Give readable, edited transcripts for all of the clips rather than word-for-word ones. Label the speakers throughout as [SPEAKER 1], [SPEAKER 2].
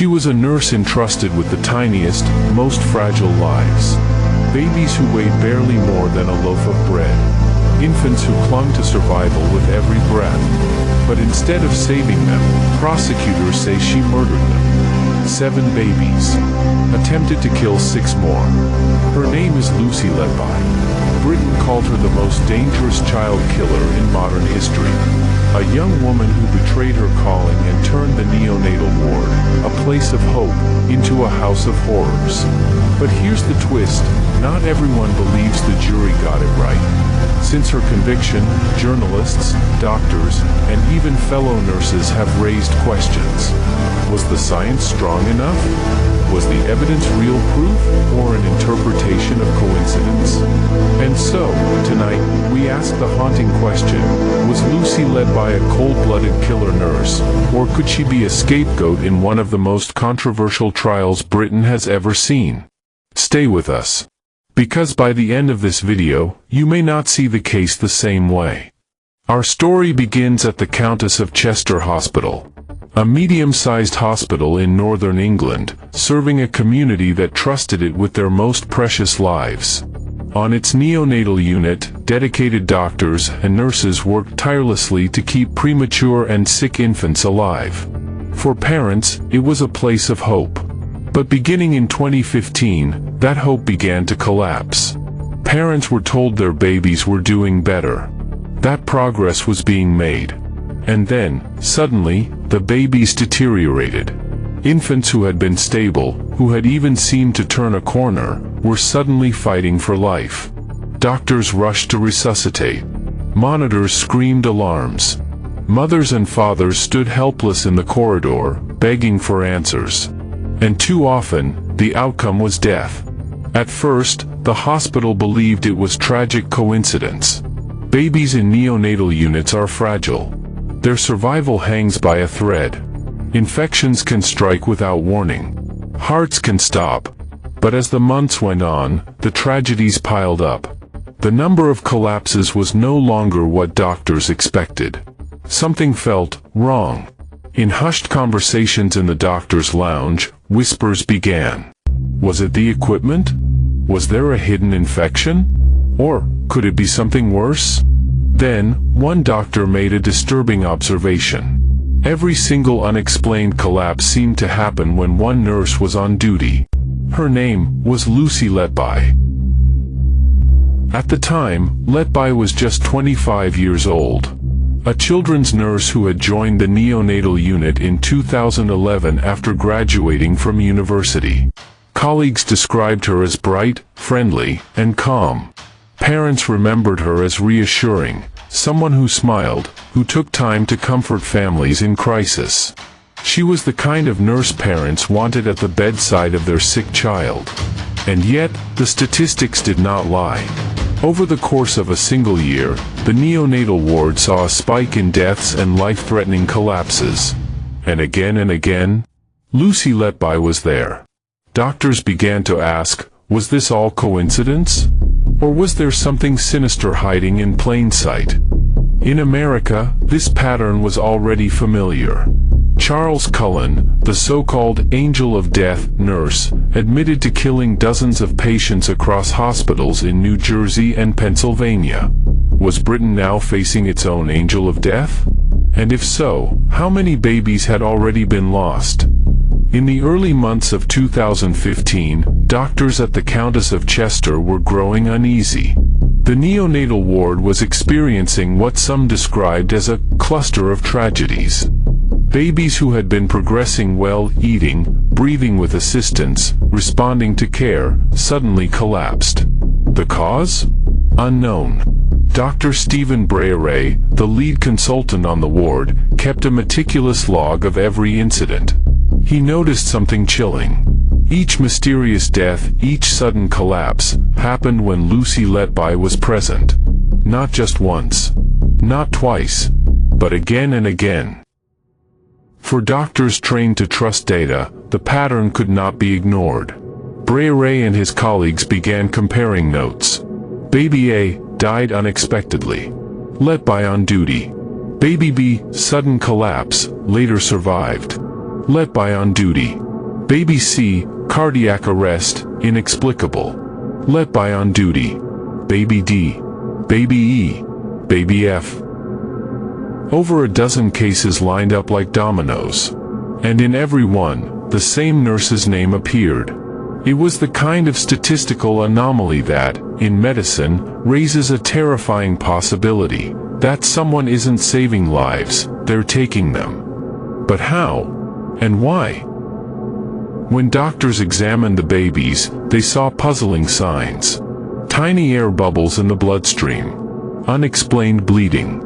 [SPEAKER 1] She was a nurse entrusted with the tiniest, most fragile lives. Babies who weighed barely more than a loaf of bread. Infants who clung to survival with every breath. But instead of saving them, prosecutors say she murdered them. 7 babies. Attempted to kill 6 more. Her name is Lucy Letby. Britain called her the most dangerous child killer in modern history. A young woman who betrayed her calling and turned the neonatal ward, a place of hope, into a house of horrors. But here's the twist, not everyone believes the jury got it right. Since her conviction, journalists, doctors, and even fellow nurses have raised questions. Was the science strong enough? Was the evidence real proof, or an interpretation of coincidence? And so, tonight, we ask the haunting question, was Lucy Letby a cold-blooded killer nurse, or could she be a scapegoat in one of the most controversial trials Britain has ever seen? Stay with us. Because by the end of this video, you may not see the case the same way. Our story begins at the Countess of Chester Hospital, a medium-sized hospital in northern England, serving a community that trusted it with their most precious lives. On its neonatal unit, dedicated doctors and nurses worked tirelessly to keep premature and sick infants alive. For parents, it was a place of hope. But beginning in 2015, that hope began to collapse. Parents were told their babies were doing better. That progress was being made. And then, suddenly, the babies deteriorated. Infants who had been stable, who had even seemed to turn a corner, were suddenly fighting for life. Doctors rushed to resuscitate. Monitors screamed alarms. Mothers and fathers stood helpless in the corridor, begging for answers. And too often, the outcome was death. At first, the hospital believed it was tragic coincidence. Babies in neonatal units are fragile. Their survival hangs by a thread. Infections can strike without warning. Hearts can stop. But as the months went on, the tragedies piled up. The number of collapses was no longer what doctors expected. Something felt wrong. In hushed conversations in the doctor's lounge, whispers began. Was it the equipment? Was there a hidden infection? Or could it be something worse? Then, one doctor made a disturbing observation. Every single unexplained collapse seemed to happen when one nurse was on duty. Her name was Lucy Letby. At the time, Letby was just 25 years old. A children's nurse who had joined the neonatal unit in 2011 after graduating from university. Colleagues described her as bright, friendly, and calm. Parents remembered her as reassuring, someone who smiled, who took time to comfort families in crisis. She was the kind of nurse parents wanted at the bedside of their sick child. And yet, the statistics did not lie. Over the course of a single year, the neonatal ward saw a spike in deaths and life-threatening collapses. And again, Lucy Letby was there. Doctors began to ask, was this all coincidence? Or was there something sinister hiding in plain sight? In America, this pattern was already familiar. Charles Cullen, the so-called angel of death nurse, admitted to killing dozens of patients across hospitals in New Jersey and Pennsylvania. Was Britain now facing its own angel of death? And if so, how many babies had already been lost? In the early months of 2015, doctors at the Countess of Chester were growing uneasy. The neonatal ward was experiencing what some described as a cluster of tragedies. Babies who had been progressing well, eating, breathing with assistance, responding to care, suddenly collapsed. The cause? Unknown. Dr. Stephen Breyer, the lead consultant on the ward, kept a meticulous log of every incident. He noticed something chilling. Each mysterious death, each sudden collapse, happened when Lucy Letby was present. Not just once. Not twice. But again and again. For doctors trained to trust data, the pattern could not be ignored. Breyer and his colleagues began comparing notes. Baby A died unexpectedly. Letby on duty. Baby B, sudden collapse, later survived. Letby on duty. Baby C, cardiac arrest, inexplicable. Letby on duty. Baby D. Baby E. Baby F. Over a dozen cases lined up like dominoes. And in every one, the same nurse's name appeared. It was the kind of statistical anomaly that, in medicine, raises a terrifying possibility that someone isn't saving lives, they're taking them. But how? And why? When doctors examined the babies, they saw puzzling signs. Tiny air bubbles in the bloodstream. Unexplained bleeding.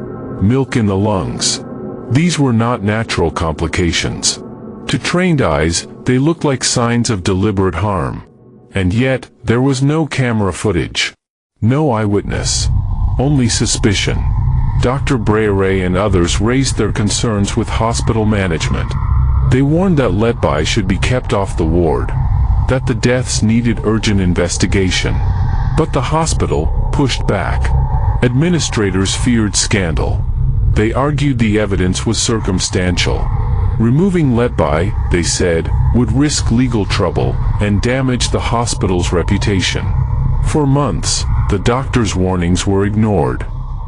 [SPEAKER 1] Milk in the lungs. These were not natural complications. To trained eyes, they looked like signs of deliberate harm. And yet, there was no camera footage. No eyewitness. Only suspicion. Dr. Breyer and others raised their concerns with hospital management. They warned that Letby should be kept off the ward, that the deaths needed urgent investigation. But the hospital pushed back. Administrators feared scandal. They argued the evidence was circumstantial. Removing Letby, they said, would risk legal trouble and damage the hospital's reputation. For months, the doctor's warnings were ignored.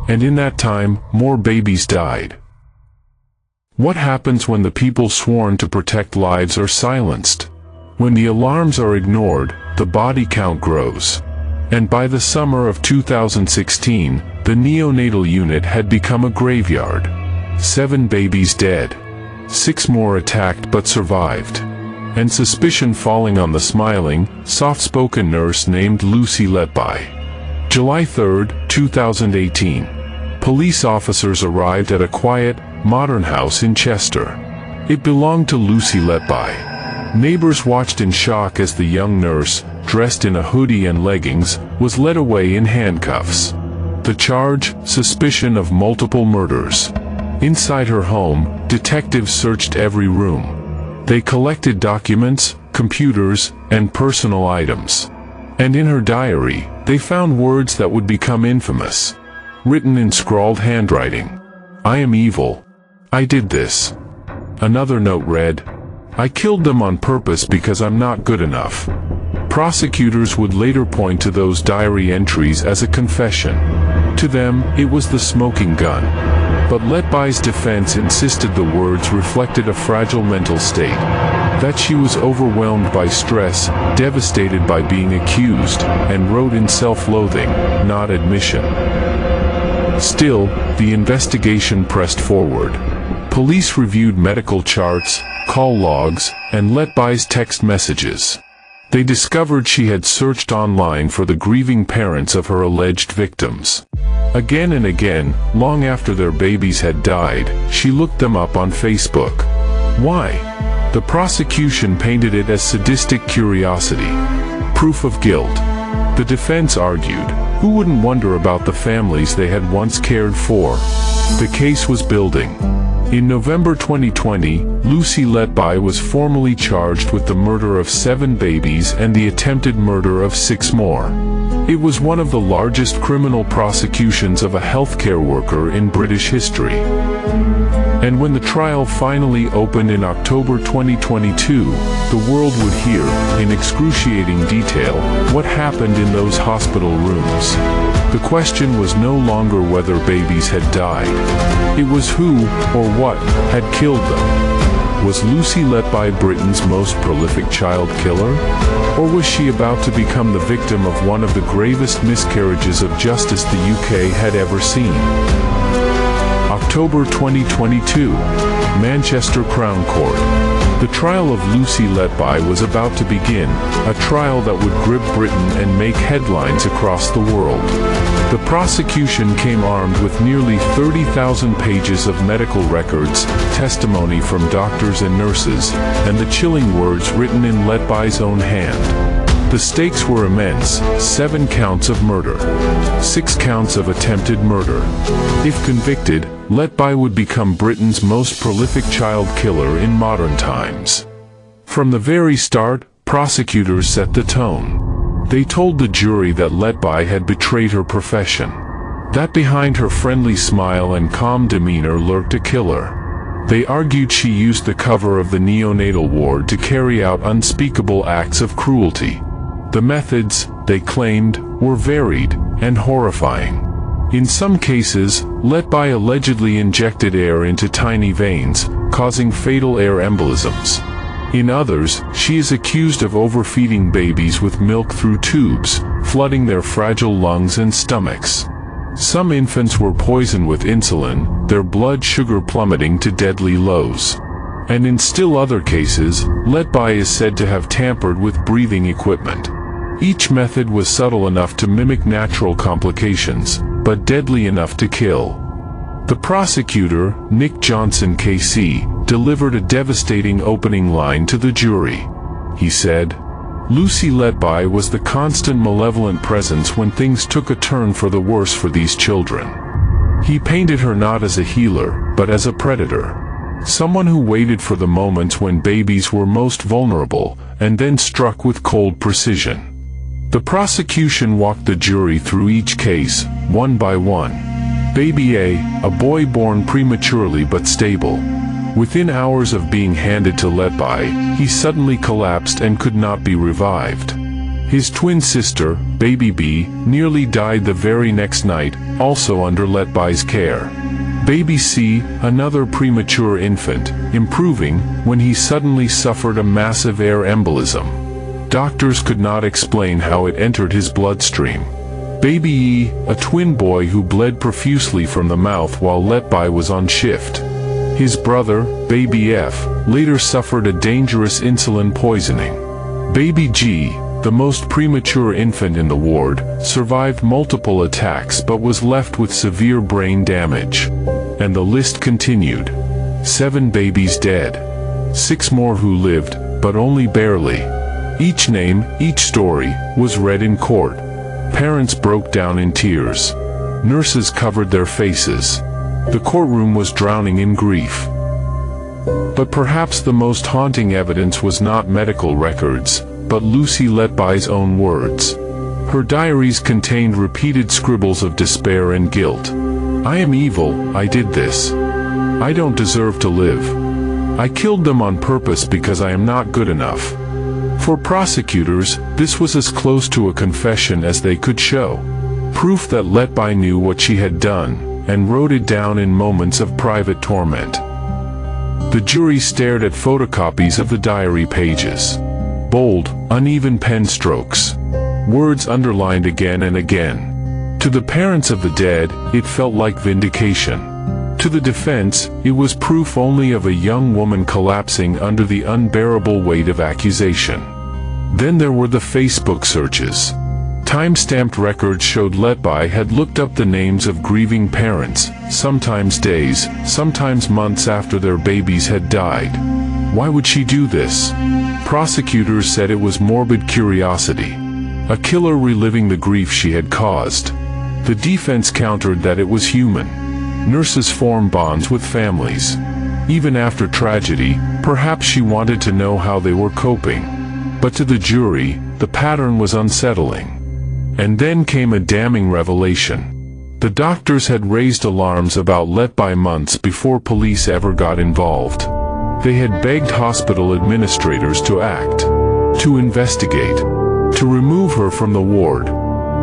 [SPEAKER 1] And in that time, more babies died. What happens when the people sworn to protect lives are silenced? When the alarms are ignored, the body count grows. And by the summer of 2016, the neonatal unit had become a graveyard. 7 babies dead. 6 more attacked but survived. And suspicion falling on the smiling, soft-spoken nurse named Lucy Letby. July 3, 2018. Police officers arrived at a quiet, modern house in Chester. It belonged to Lucy Letby. Neighbors watched in shock as the young nurse, dressed in a hoodie and leggings, was led away in handcuffs. The charge, suspicion of multiple murders. Inside her home, detectives searched every room. They collected documents, computers, and personal items. And in her diary, they found words that would become infamous. Written in scrawled handwriting. I am evil. I did this. Another note read, I killed them on purpose because I'm not good enough. Prosecutors would later point to those diary entries as a confession. To them, it was the smoking gun. But Letby's defense insisted the words reflected a fragile mental state. That she was overwhelmed by stress, devastated by being accused, and wrote in self-loathing, not admission. Still, the investigation pressed forward. Police reviewed medical charts, call logs, and Letby's text messages. They discovered she had searched online for the grieving parents of her alleged victims. Again and again, long after their babies had died, she looked them up on Facebook. Why? The prosecution painted it as sadistic curiosity. Proof of guilt. The defense argued, who wouldn't wonder about the families they had once cared for? The case was building. In November 2020, Lucy Letby was formally charged with the murder of 7 babies and the attempted murder of 6 more. It was one of the largest criminal prosecutions of a healthcare worker in British history. And when the trial finally opened in October 2022, the world would hear, in excruciating detail, what happened in those hospital rooms. The question was no longer whether babies had died. It was who, or what, had killed them. Was Lucy Letby Britain's most prolific child killer? Or was she about to become the victim of one of the gravest miscarriages of justice the UK had ever seen? October 2022, Manchester Crown Court. The trial of Lucy Letby was about to begin, a trial that would grip Britain and make headlines across the world. The prosecution came armed with nearly 30,000 pages of medical records, testimony from doctors and nurses, and the chilling words written in Letby's own hand. The stakes were immense: 7 counts of murder, 6 counts of attempted murder. If convicted, Letby would become Britain's most prolific child killer in modern times. From the very start, prosecutors set the tone. They told the jury that Letby had betrayed her profession, that behind her friendly smile and calm demeanor lurked a killer. They argued she used the cover of the neonatal ward to carry out unspeakable acts of cruelty. The methods, they claimed, were varied and horrifying. In some cases, Letby allegedly injected air into tiny veins, causing fatal air embolisms. In others, she is accused of overfeeding babies with milk through tubes, flooding their fragile lungs and stomachs. Some infants were poisoned with insulin, their blood sugar plummeting to deadly lows. And in still other cases, Letby is said to have tampered with breathing equipment. Each method was subtle enough to mimic natural complications, but deadly enough to kill. The prosecutor, Nick Johnson KC, delivered a devastating opening line to the jury. He said, "Lucy Letby was the constant malevolent presence when things took a turn for the worse for these children. He painted her not as a healer, but as a predator. Someone who waited for the moments when babies were most vulnerable, and then struck with cold precision." The prosecution walked the jury through each case, one by one. Baby A boy born prematurely but stable. Within hours of being handed to Letby, he suddenly collapsed and could not be revived. His twin sister, Baby B, nearly died the very next night, also under Letby's care. Baby C, another premature infant, improving, when he suddenly suffered a massive air embolism. Doctors could not explain how it entered his bloodstream. Baby E, a twin boy who bled profusely from the mouth while Letby was on shift. His brother, Baby F, later suffered a dangerous insulin poisoning. Baby G, the most premature infant in the ward, survived multiple attacks but was left with severe brain damage. And the list continued. 7 babies dead. 6 more who lived, but only barely. Each name, each story, was read in court. Parents broke down in tears. Nurses covered their faces. The courtroom was drowning in grief. But perhaps the most haunting evidence was not medical records, but Lucy Letby's own words. Her diaries contained repeated scribbles of despair and guilt. "I am evil, I did this. I don't deserve to live. I killed them on purpose because I am not good enough." For prosecutors, this was as close to a confession as they could show. Proof that Letby knew what she had done, and wrote it down in moments of private torment. The jury stared at photocopies of the diary pages. Bold, uneven pen strokes. Words underlined again and again. To the parents of the dead, it felt like vindication. To the defense, it was proof only of a young woman collapsing under the unbearable weight of accusation. Then there were the Facebook searches. Time-stamped records showed Letby had looked up the names of grieving parents, sometimes days, sometimes months after their babies had died. Why would she do this? Prosecutors said it was morbid curiosity. A killer reliving the grief she had caused. The defense countered that it was human. Nurses form bonds with families. Even after tragedy, perhaps she wanted to know how they were coping. But to the jury, the pattern was unsettling. And then came a damning revelation. The doctors had raised alarms about Letby months before police ever got involved. They had begged hospital administrators to act, to investigate, to remove her from the ward.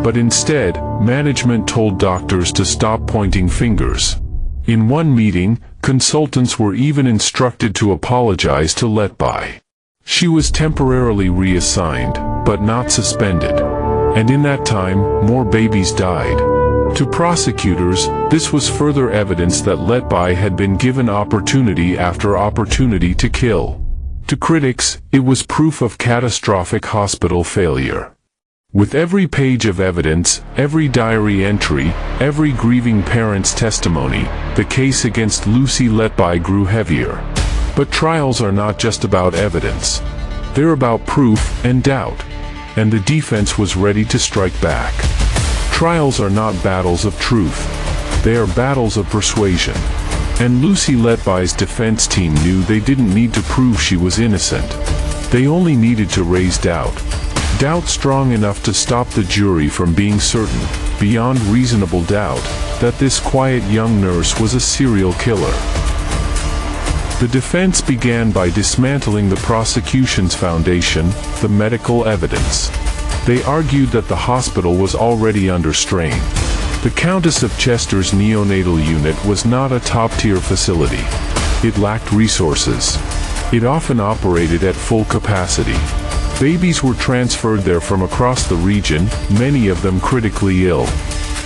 [SPEAKER 1] But instead, management told doctors to stop pointing fingers. In one meeting, consultants were even instructed to apologize to Letby. She was temporarily reassigned, but not suspended. And in that time, more babies died. To prosecutors, this was further evidence that Letby had been given opportunity after opportunity to kill. To critics, it was proof of catastrophic hospital failure. With every page of evidence, every diary entry, every grieving parent's testimony, the case against Lucy Letby grew heavier. But trials are not just about evidence. They're about proof and doubt. And the defense was ready to strike back. Trials are not battles of truth. They are battles of persuasion. And Lucy Letby's defense team knew they didn't need to prove she was innocent. They only needed to raise doubt. Doubt strong enough to stop the jury from being certain, beyond reasonable doubt, that this quiet young nurse was a serial killer. The defense began by dismantling the prosecution's foundation, the medical evidence. They argued that the hospital was already under strain. The Countess of Chester's neonatal unit was not a top-tier facility. It lacked resources. It often operated at full capacity. Babies were transferred there from across the region, many of them critically ill.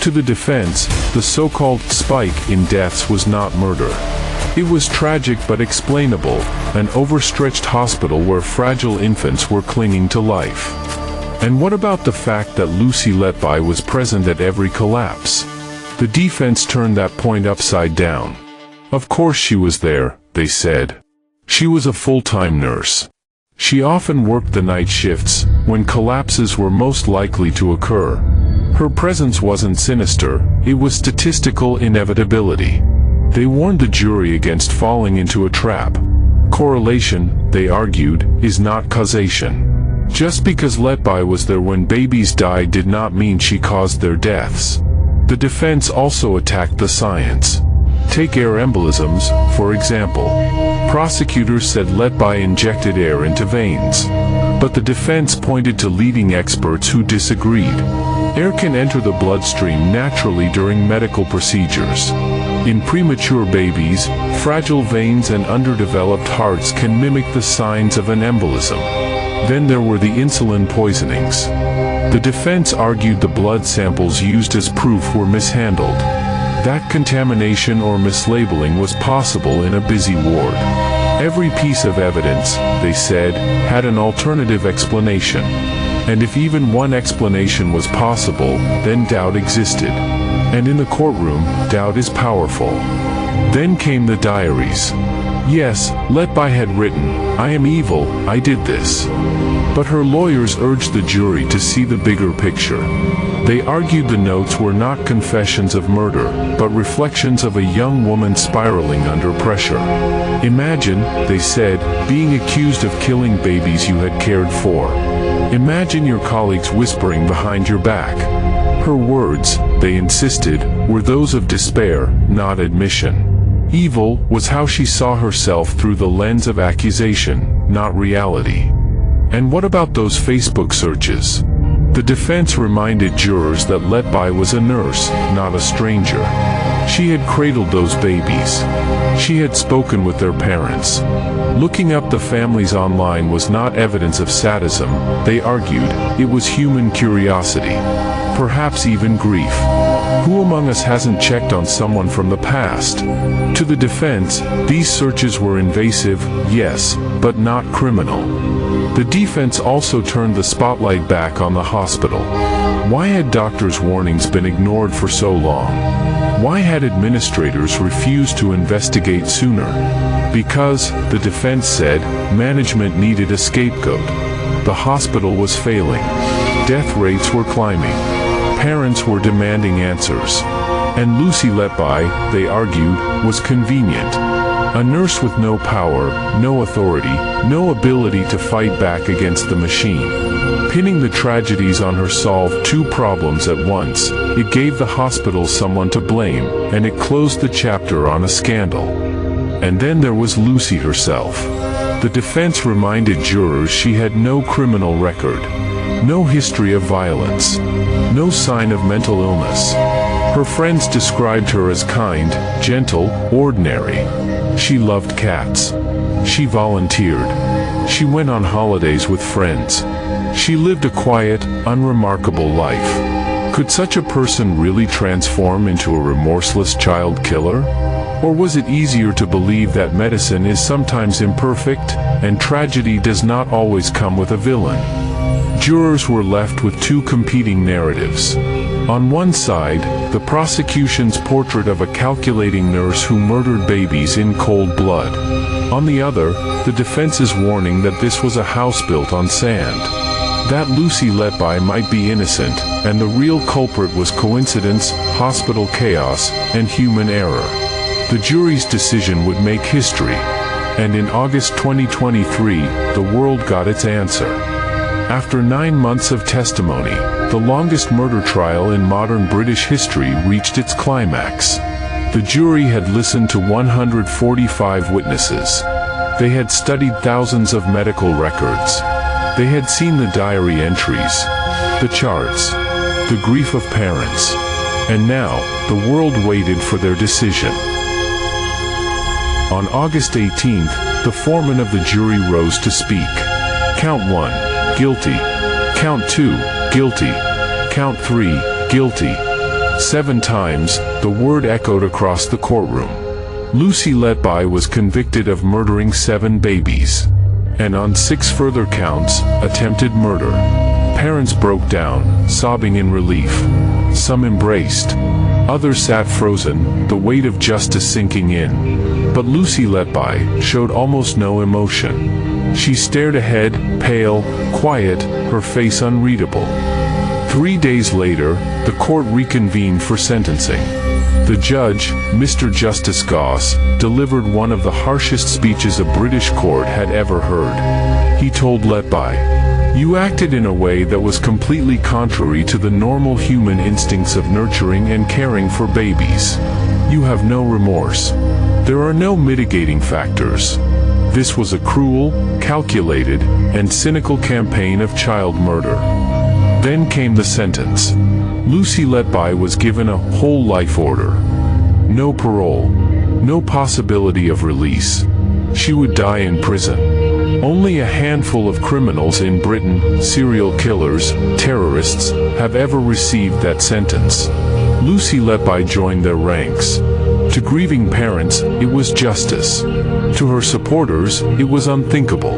[SPEAKER 1] To the defense, the so-called spike in deaths was not murder. It was tragic but explainable, an overstretched hospital where fragile infants were clinging to life. And what about the fact that Lucy Letby was present at every collapse? The defense turned that point upside down. Of course she was there, they said. She was a full-time nurse. She often worked the night shifts, when collapses were most likely to occur. Her presence wasn't sinister, it was statistical inevitability. They warned the jury against falling into a trap. Correlation, they argued, is not causation. Just because Letby was there when babies died did not mean she caused their deaths. The defense also attacked the science. Take air embolisms, for example. Prosecutors said Letby injected air into veins. But the defense pointed to leading experts who disagreed. Air can enter the bloodstream naturally during medical procedures. In premature babies, fragile veins and underdeveloped hearts can mimic the signs of an embolism. Then there were the insulin poisonings. The defense argued the blood samples used as proof were mishandled. That contamination or mislabeling was possible in a busy ward. Every piece of evidence, they said, had an alternative explanation. And if even one explanation was possible, then doubt existed. And in the courtroom, doubt is powerful. Then came the diaries. Yes, Letby had written, "I am evil, I did this." But her lawyers urged the jury to see the bigger picture. They argued the notes were not confessions of murder, but reflections of a young woman spiraling under pressure. Imagine, they said, being accused of killing babies you had cared for. Imagine your colleagues whispering behind your back. Her words, they insisted, were those of despair, not admission. Evil was how she saw herself through the lens of accusation, not reality. And what about those Facebook searches? The defense reminded jurors that Letby was a nurse, not a stranger. She had cradled those babies. She had spoken with their parents. Looking up the families online was not evidence of sadism, they argued, it was human curiosity. Perhaps even grief. Who among us hasn't checked on someone from the past? To the defense, these searches were invasive, yes, but not criminal. The defense also turned the spotlight back on the hospital. Why had doctors' warnings been ignored for so long? Why had administrators refused to investigate sooner? Because, the defense said, management needed a scapegoat. The hospital was failing. Death rates were climbing. Parents were demanding answers. And Lucy Letby, they argued, was convenient. A nurse with no power, no authority, no ability to fight back against the machine. Pinning the tragedies on her solved two problems at once. It gave the hospital someone to blame, and it closed the chapter on a scandal. And then there was Lucy herself. The defense reminded jurors she had no criminal record. No history of violence. No sign of mental illness. Her friends described her as kind, gentle, ordinary. She loved cats. She volunteered. She went on holidays with friends. She lived a quiet, unremarkable life. Could such a person really transform into a remorseless child killer? Or was it easier to believe that medicine is sometimes imperfect, and tragedy does not always come with a villain? Jurors were left with two competing narratives. On one side, the prosecution's portrait of a calculating nurse who murdered babies in cold blood. On the other, the defense's warning that this was a house built on sand. That Lucy Letby might be innocent, and the real culprit was coincidence, hospital chaos, and human error. The jury's decision would make history. And in August 2023, the world got its answer. After 9 months of testimony, the longest murder trial in modern British history reached its climax. The jury had listened to 145 witnesses. They had studied thousands of medical records. They had seen the diary entries, the charts, the grief of parents. And now, the world waited for their decision. On August 18th, the foreman of the jury rose to speak. Count 1, guilty. Count 2, guilty. Count 3, guilty. 7 times, the word echoed across the courtroom. Lucy Letby was convicted of murdering 7 babies. And on 6 further counts, attempted murder. Parents broke down, sobbing in relief. Some embraced. Others sat frozen, the weight of justice sinking in. But Lucy Letby showed almost no emotion. She stared ahead, pale, quiet, her face unreadable. 3 days later, the court reconvened for sentencing. The judge, Mr. Justice Goss, delivered one of the harshest speeches a British court had ever heard. He told Letby, "You acted in a way that was completely contrary to the normal human instincts of nurturing and caring for babies. You have no remorse. There are no mitigating factors. This was a cruel, calculated, and cynical campaign of child murder." Then came the sentence. Lucy Letby was given a whole life order. No parole. No possibility of release. She would die in prison. Only a handful of criminals in Britain, serial killers, terrorists, have ever received that sentence. Lucy Letby joined their ranks. To grieving parents, it was justice. To her supporters, it was unthinkable.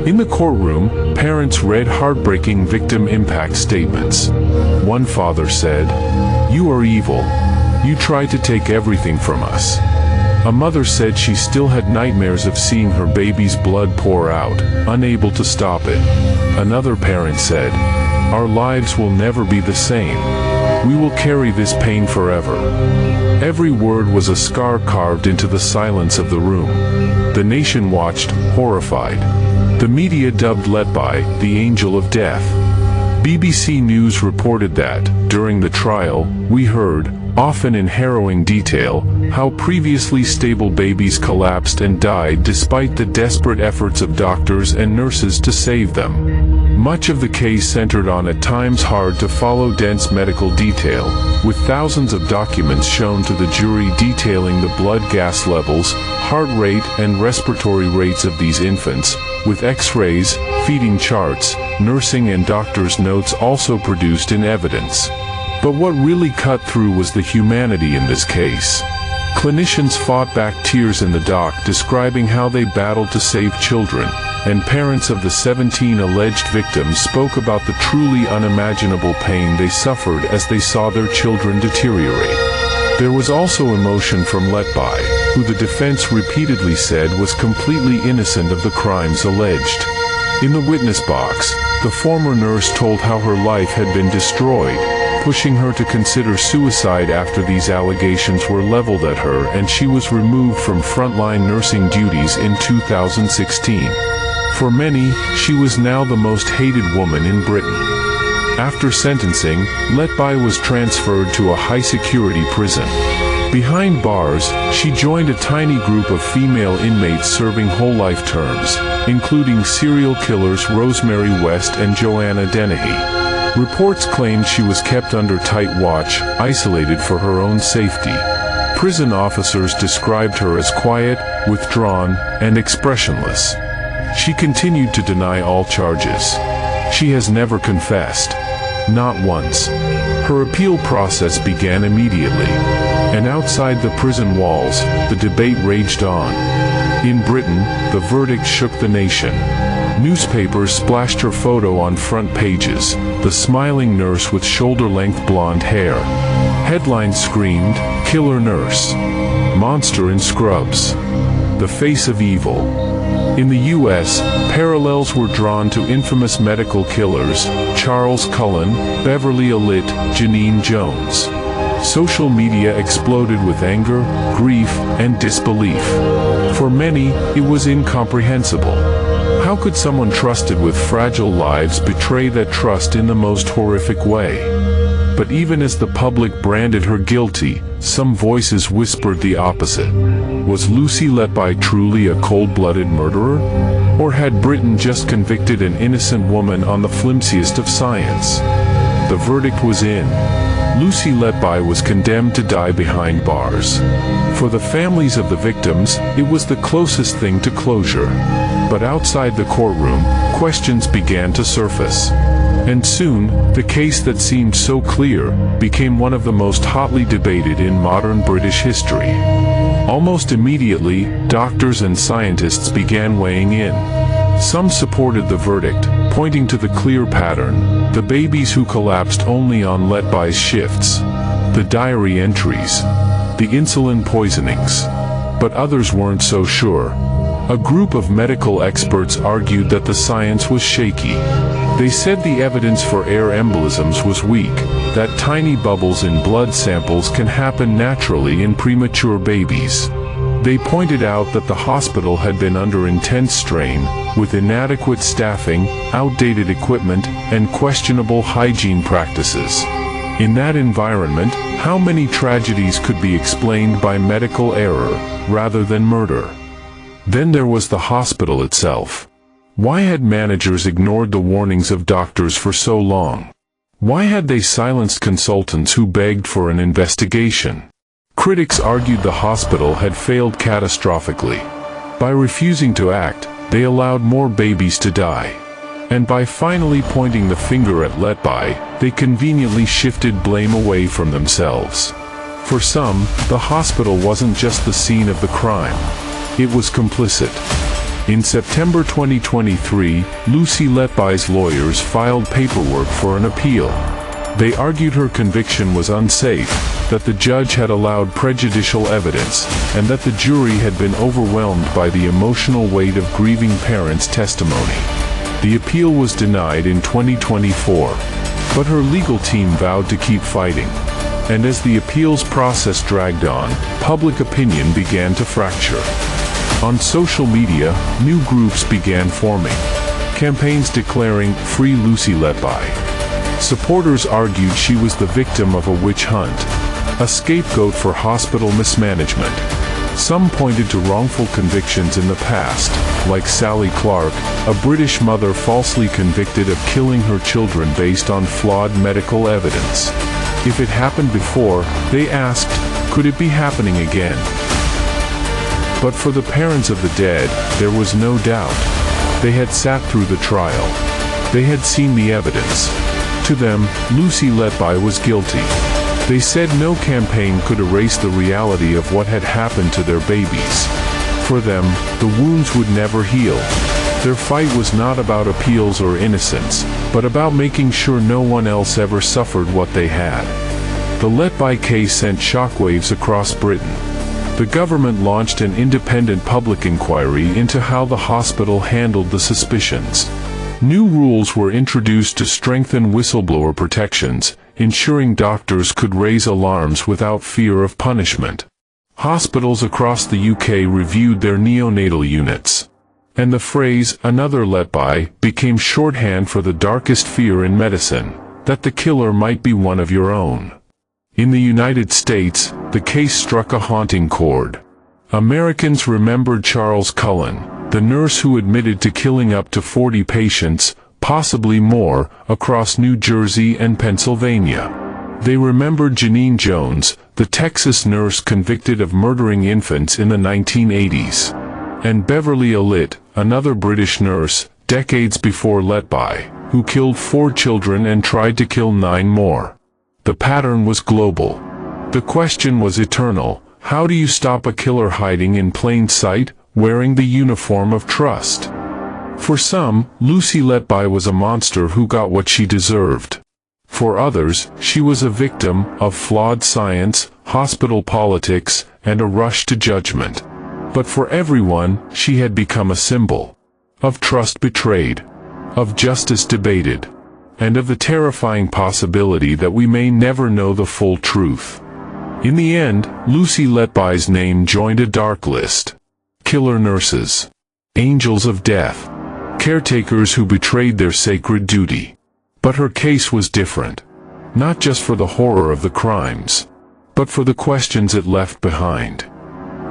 [SPEAKER 1] In the courtroom, parents read heartbreaking victim impact statements. One father said, "You are evil. You tried to take everything from us." A mother said she still had nightmares of seeing her baby's blood pour out, unable to stop it. Another parent said, "Our lives will never be the same. We will carry this pain forever." Every word was a scar carved into the silence of the room. The nation watched, horrified. The media dubbed Letby the Angel of Death. BBC News reported that, during the trial, we heard, often in harrowing detail, how previously stable babies collapsed and died despite the desperate efforts of doctors and nurses to save them. Much of the case centered on at times hard-to-follow dense medical detail, with thousands of documents shown to the jury detailing the blood gas levels, heart rate and respiratory rates of these infants, with x-rays, feeding charts, nursing and doctors' notes also produced in evidence. But what really cut through was the humanity in this case. Clinicians fought back tears in the dock describing how they battled to save children, and parents of the 17 alleged victims spoke about the truly unimaginable pain they suffered as they saw their children deteriorate. There was also emotion from Letby, who the defense repeatedly said was completely innocent of the crimes alleged. In the witness box, the former nurse told how her life had been destroyed, pushing her to consider suicide after these allegations were leveled at her and she was removed from frontline nursing duties in 2016. For many, she was now the most hated woman in Britain. After sentencing, Letby was transferred to a high-security prison. Behind bars, she joined a tiny group of female inmates serving whole-life terms, including serial killers Rosemary West and Joanna Dennehy. Reports claimed she was kept under tight watch, isolated for her own safety. Prison officers described her as quiet, withdrawn, and expressionless. She continued to deny all charges. She has never confessed. Not once. Her appeal process began immediately. And outside the prison walls, the debate raged on. In Britain, the verdict shook the nation. Newspapers splashed her photo on front pages, the smiling nurse with shoulder-length blonde hair. Headlines screamed, "Killer Nurse. Monster in Scrubs. The Face of Evil." In the U.S., parallels were drawn to infamous medical killers, Charles Cullen, Beverly Alit, Janine Jones. Social media exploded with anger, grief, and disbelief. For many, it was incomprehensible. How could someone trusted with fragile lives betray that trust in the most horrific way? But even as the public branded her guilty, some voices whispered the opposite. Was Lucy Letby truly a cold-blooded murderer? Or had Britain just convicted an innocent woman on the flimsiest of science? The verdict was in. Lucy Letby was condemned to die behind bars. For the families of the victims, it was the closest thing to closure. But outside the courtroom, questions began to surface. And soon, the case that seemed so clear became one of the most hotly debated in modern British history. Almost immediately, doctors and scientists began weighing in. Some supported the verdict, pointing to the clear pattern: the babies who collapsed only on Letby's shifts, the diary entries, the insulin poisonings. But others weren't so sure. A group of medical experts argued that the science was shaky. They said the evidence for air embolisms was weak, that tiny bubbles in blood samples can happen naturally in premature babies. They pointed out that the hospital had been under intense strain, with inadequate staffing, outdated equipment, and questionable hygiene practices. In that environment, how many tragedies could be explained by medical error, rather than murder? Then there was the hospital itself. Why had managers ignored the warnings of doctors for so long? Why had they silenced consultants who begged for an investigation? Critics argued the hospital had failed catastrophically. By refusing to act, they allowed more babies to die. And by finally pointing the finger at Letby, they conveniently shifted blame away from themselves. For some, the hospital wasn't just the scene of the crime. It was complicit. In September 2023, Lucy Letby's lawyers filed paperwork for an appeal. They argued her conviction was unsafe, that the judge had allowed prejudicial evidence, and that the jury had been overwhelmed by the emotional weight of grieving parents' testimony. The appeal was denied in 2024, but her legal team vowed to keep fighting. And as the appeals process dragged on, public opinion began to fracture. On social media, new groups began forming. Campaigns declaring, "Free Lucy Letby." Supporters argued she was the victim of a witch hunt, a scapegoat for hospital mismanagement. Some pointed to wrongful convictions in the past, like Sally Clark, a British mother falsely convicted of killing her children based on flawed medical evidence. If it happened before, they asked, could it be happening again? But for the parents of the dead, there was no doubt. They had sat through the trial. They had seen the evidence. To them, Lucy Letby was guilty. They said no campaign could erase the reality of what had happened to their babies. For them, the wounds would never heal. Their fight was not about appeals or innocence, but about making sure no one else ever suffered what they had. The Letby case sent shockwaves across Britain. The government launched an independent public inquiry into how the hospital handled the suspicions. New rules were introduced to strengthen whistleblower protections, ensuring doctors could raise alarms without fear of punishment. Hospitals across the UK reviewed their neonatal units. And the phrase, "another Letby," became shorthand for the darkest fear in medicine, that the killer might be one of your own. In the United States, the case struck a haunting chord. Americans remembered Charles Cullen, the nurse who admitted to killing up to 40 patients, possibly more, across New Jersey and Pennsylvania. They remembered Janine Jones, the Texas nurse convicted of murdering infants in the 1980s. And Beverly Alit, another British nurse, decades before Letby, who killed 4 children and tried to kill 9 more. The pattern was global. The question was eternal: how do you stop a killer hiding in plain sight, wearing the uniform of trust? For some, Lucy Letby was a monster who got what she deserved. For others, she was a victim of flawed science, hospital politics, and a rush to judgment. But for everyone, she had become a symbol of trust betrayed, of justice debated, and of the terrifying possibility that we may never know the full truth. In the end, Lucy Letby's name joined a dark list. Killer nurses, angels of death, caretakers who betrayed their sacred duty. But her case was different. not just for the horror of the crimes, but for the questions it left behind.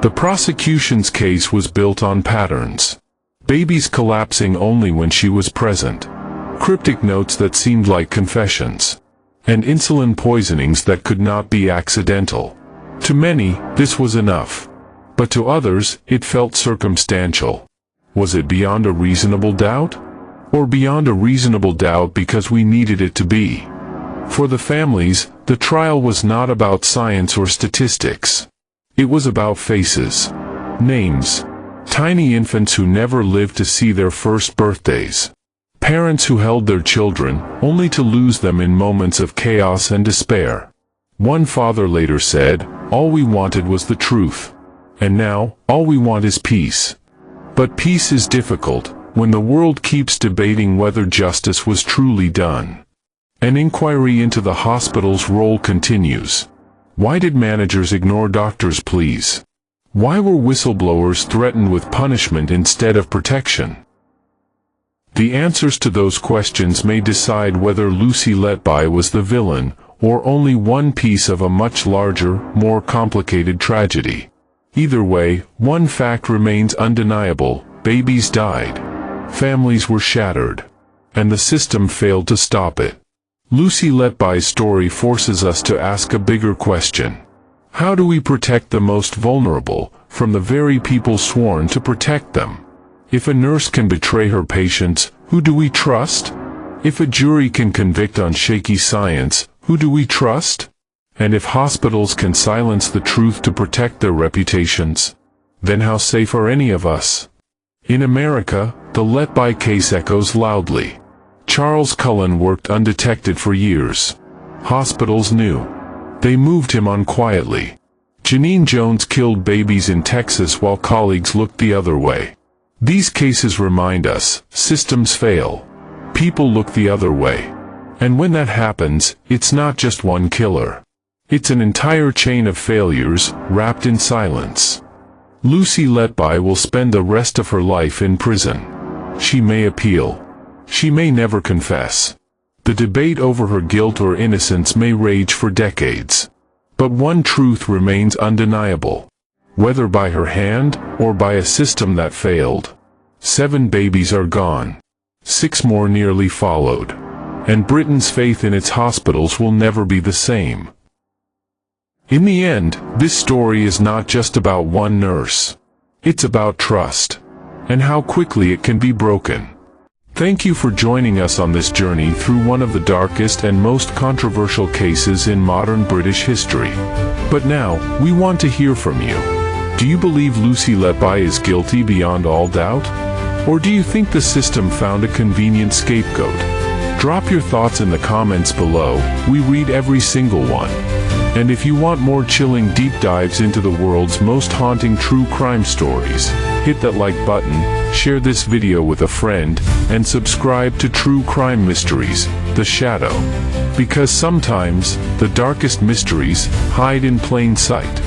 [SPEAKER 1] The prosecution's case was built on patterns. Babies collapsing only when she was present, cryptic notes that seemed like confessions, and insulin poisonings that could not be accidental. To many, this was enough. But to others, it felt circumstantial. Was it beyond a reasonable doubt? Or beyond a reasonable doubt because we needed it to be? For the families, the trial was not about science or statistics. It was about faces, names, tiny infants who never lived to see their first birthdays, parents who held their children only to lose them in moments of chaos and despair. One father later said, "All we wanted was the truth. And now, all we want is peace." But peace is difficult when the world keeps debating whether justice was truly done. An inquiry into the hospital's role continues. Why did managers ignore doctors' pleas? Why were whistleblowers threatened with punishment instead of protection? The answers to those questions may decide whether Lucy Letby was the villain, or only one piece of a much larger, more complicated tragedy. Either way, one fact remains undeniable: babies died. Families were shattered. And the system failed to stop it. Lucy Letby's story forces us to ask a bigger question. How do we protect the most vulnerable, from the very people sworn to protect them? If a nurse can betray her patients, who do we trust? If a jury can convict on shaky science, who do we trust? And if hospitals can silence the truth to protect their reputations, then how safe are any of us? In America, the Letby case echoes loudly. Charles Cullen worked undetected for years. Hospitals knew. They moved him on quietly. Janine Jones killed babies in Texas while colleagues looked the other way. These cases remind us, systems fail. People look the other way. And when that happens, it's not just one killer. It's an entire chain of failures, wrapped in silence. Lucy Letby will spend the rest of her life in prison. She may appeal. She may never confess. The debate over her guilt or innocence may rage for decades. But one truth remains undeniable. Whether by her hand, or by a system that failed, 7 babies are gone. 6 more nearly followed. And Britain's faith in its hospitals will never be the same. In the end, this story is not just about one nurse. It's about trust, and how quickly it can be broken. Thank you for joining us on this journey through one of the darkest and most controversial cases in modern British history. But now, we want to hear from you. Do you believe Lucy Letby is guilty beyond all doubt? Or do you think the system found a convenient scapegoat? Drop your thoughts in the comments below. We read every single one. And if you want more chilling deep dives into the world's most haunting true crime stories, hit that like button, share this video with a friend, and subscribe to True Crime Mysteries, The Shadow. Because sometimes, the darkest mysteries hide in plain sight.